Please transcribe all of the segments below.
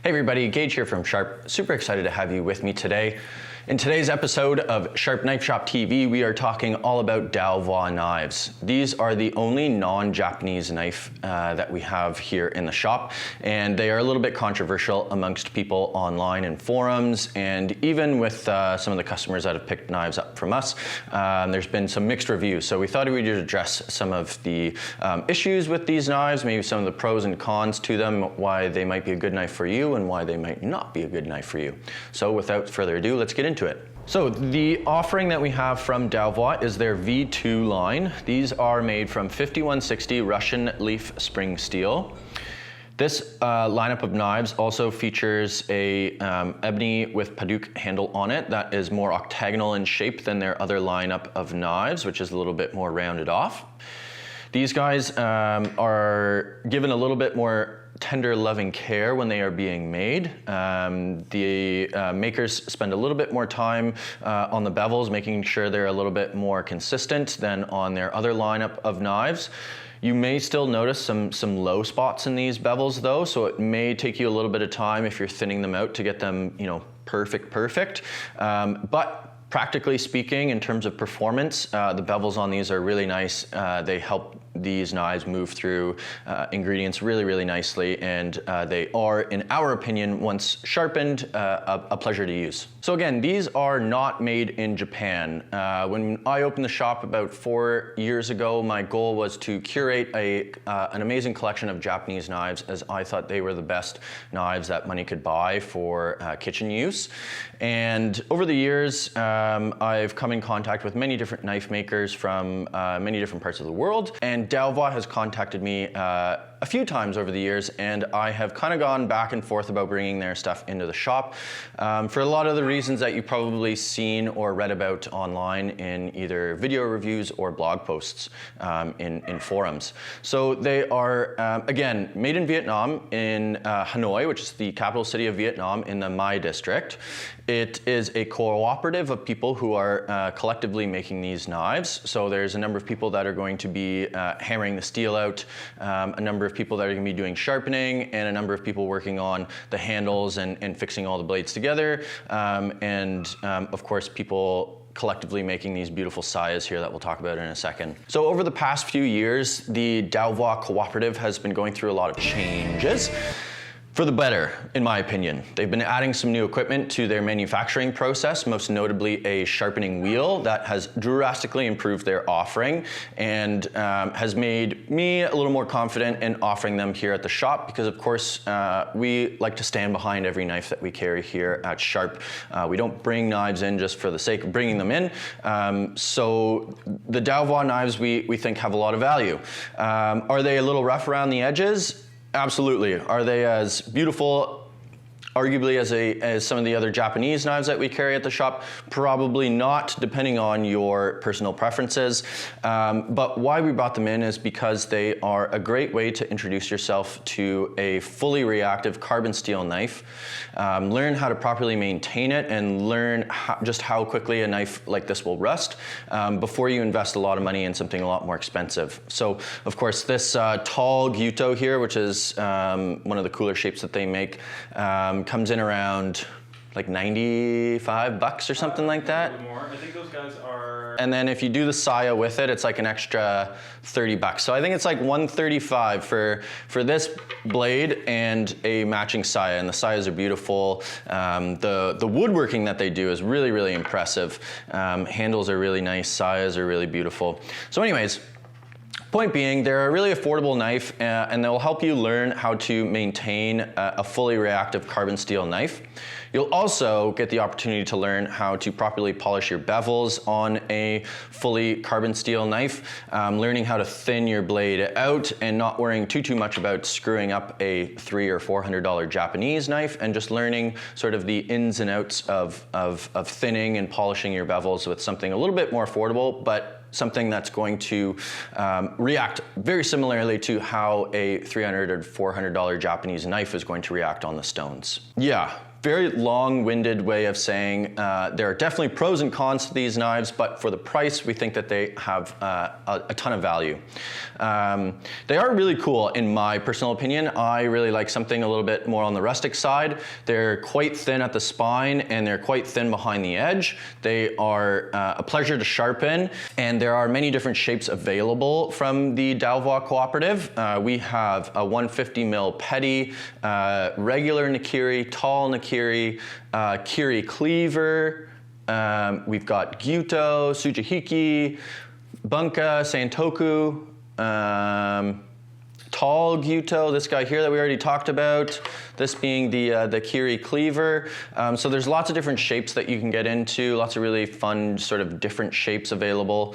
Hey everybody, Gage here from Sharp. Super excited to have you with me today. In today's episode of Sharp Knife Shop TV, we are talking all about Dao Vua knives. These are the only non-Japanese knife that we have here in the shop, and they are a little bit controversial amongst people online and forums, and even with some of the customers that have picked knives up from us. There's been some mixed reviews, so we thought we would address some of the issues with these knives, maybe some of the pros and cons to them, why they might be a good knife for you and why they might not be a good knife for you. So without further ado, let's get into it. So the offering that we have from Dao Vua is their V2 line. These are made from 5160 Russian leaf spring steel. This lineup of knives also features a ebony with paduk handle on it that is more octagonal in shape than their other lineup of knives, which is a little bit more rounded off. These guys are given a little bit more tender, loving care when they are being made. The makers spend a little bit more time on the bevels, making sure they're a little bit more consistent than on their other lineup of knives. You may still notice some low spots in these bevels though, so it may take you a little bit of time if you're thinning them out to get them, perfect. But practically speaking, in terms of performance, the bevels on these are really nice. They help these knives move through ingredients really nicely, and they are, in our opinion, once sharpened, a pleasure to use. So again, these are not made in Japan. When I opened the shop about 4 years ago, my goal was to curate an amazing collection of Japanese knives, as I thought they were the best knives that money could buy for kitchen use. And over the years, I've come in contact with many different knife makers from many different parts of the world, and Dao Vua has contacted me a few times over the years, and I have kind of gone back and forth about bringing their stuff into the shop for a lot of the reasons that you've probably seen or read about online in either video reviews or blog posts in forums. So they are, again, made in Vietnam, in Hanoi, which is the capital city of Vietnam, in the Mai district. It is a cooperative of people who are collectively making these knives. So there's a number of people that are going to be hammering the steel out, a number of people that are going to be doing sharpening, and a number of people working on the handles and fixing all the blades together. Of course, people collectively making these beautiful sayas here that we'll talk about in a second. So over the past few years, the Dao Vua cooperative has been going through a lot of changes. For the better, in my opinion. They've been adding some new equipment to their manufacturing process, most notably a sharpening wheel that has drastically improved their offering and has made me a little more confident in offering them here at the shop because, of course, we like to stand behind every knife that we carry here at Sharp. We don't bring knives in just for the sake of bringing them in. So the Dao Vua knives we think have a lot of value. Are they a little rough around the edges? Absolutely. Are they as beautiful, arguably, as some of the other Japanese knives that we carry at the shop? Probably not, depending on your personal preferences. But why we brought them in is because they are a great way to introduce yourself to a fully reactive carbon steel knife. Learn how to properly maintain it and learn just how quickly a knife like this will rust before you invest a lot of money in something a lot more expensive. So, of course, this tall Gyuto here, which is one of the cooler shapes that they make, comes in around like $95 or something like that. A little more. I think those guys are. And then if you do the saya with it, it's like an extra $30. So I think it's like $135 for this blade and a matching saya. And the sayas are beautiful. The woodworking that they do is really impressive. Handles are really nice. Sayas are really beautiful. So anyways, point being, they're a really affordable knife and they'll help you learn how to maintain a fully reactive carbon steel knife. You'll also get the opportunity to learn how to properly polish your bevels on a fully carbon steel knife, learning how to thin your blade out and not worrying too much about screwing up a $300 or $400 Japanese knife, and just learning sort of the ins and outs of thinning and polishing your bevels with something a little bit more affordable, but something that's going to react very similarly to how a $300 or $400 Japanese knife is going to react on the stones. Yeah. very long-winded way of saying there are definitely pros and cons to these knives, but for the price, we think that they have a ton of value. They are really cool in my personal opinion. I really like something a little bit more on the rustic side. They're quite thin at the spine and they're quite thin behind the edge. They are a pleasure to sharpen, and there are many different shapes available from the Dao Vua Cooperative. We have a 150 mil petty, regular Nakiri, tall Nakiri, Kiri cleaver, we've got Gyuto, Tsujihiki, Bunka, Santoku, tall Gyuto, this guy here that we already talked about, this being the Kiri cleaver. So there's lots of different shapes that you can get into, lots of really fun sort of different shapes available.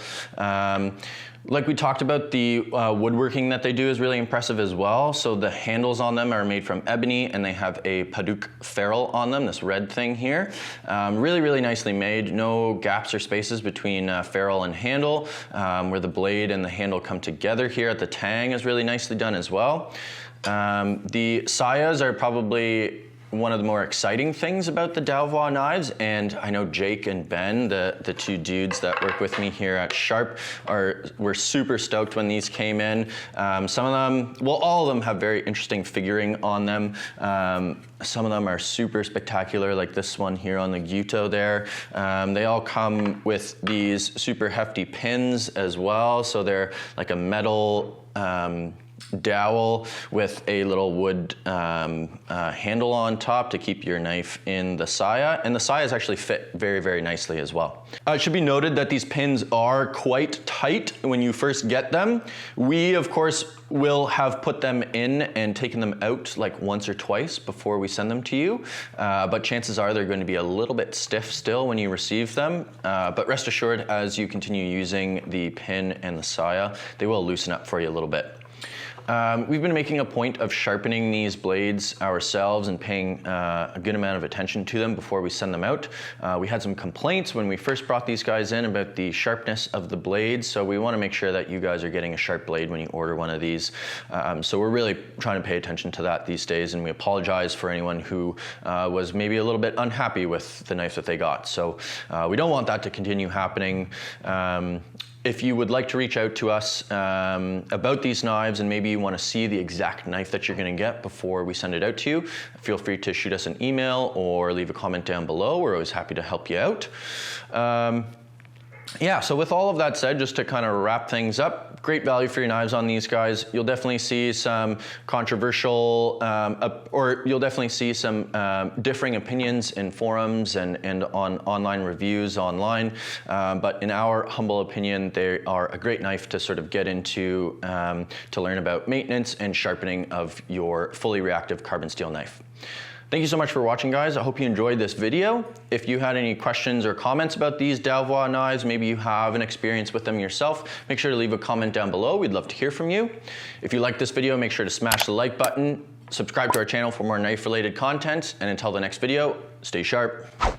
Like we talked about, the woodworking that they do is really impressive as well. So the handles on them are made from ebony, and they have a Paduk ferrule on them, this red thing here. Really, really nicely made. No gaps or spaces between ferrule and handle, where the blade and the handle come together here at the tang is really nicely done as well. The sayas are probably one of the more exciting things about the Dao Vua knives, and I know Jake and Ben, the two dudes that work with me here at Sharp, were super stoked when these came in. Some of them, well, all of them have very interesting figuring on them. Some of them are super spectacular, like this one here on the Gyuto there. They all come with these super hefty pins as well, so they're like a metal dowel with a little wood handle on top to keep your knife in the saya, and the sayas actually fit very, very nicely as well. It should be noted that these pins are quite tight when you first get them. We, of course, will have put them in and taken them out like once or twice before we send them to you, but chances are they're going to be a little bit stiff still when you receive them, but rest assured, as you continue using the pin and the saya, they will loosen up for you a little bit. We've been making a point of sharpening these blades ourselves and paying a good amount of attention to them before we send them out. We had some complaints when we first brought these guys in about the sharpness of the blades, so we want to make sure that you guys are getting a sharp blade when you order one of these. So we're really trying to pay attention to that these days, and we apologize for anyone who was maybe a little bit unhappy with the knife that they got. So we don't want that to continue happening. If you would like to reach out to us about these knives, and maybe you want to see the exact knife that you're going to get before we send it out to you, feel free to shoot us an email or leave a comment down below. We're always happy to help you out. Yeah, so with all of that said, just to kind of wrap things up, great value for your knives on these guys. You'll definitely see some controversial, or you'll definitely see some differing opinions in forums and on online reviews online. But in our humble opinion, they are a great knife to sort of get into to learn about maintenance and sharpening of your fully reactive carbon steel knife. Thank you so much for watching, guys. I hope you enjoyed this video. If you had any questions or comments about these Dao Vua knives, maybe you have an experience with them yourself, make sure to leave a comment down below. We'd love to hear from you. If you liked this video, make sure to smash the like button, subscribe to our channel for more knife-related content, and until the next video, stay sharp.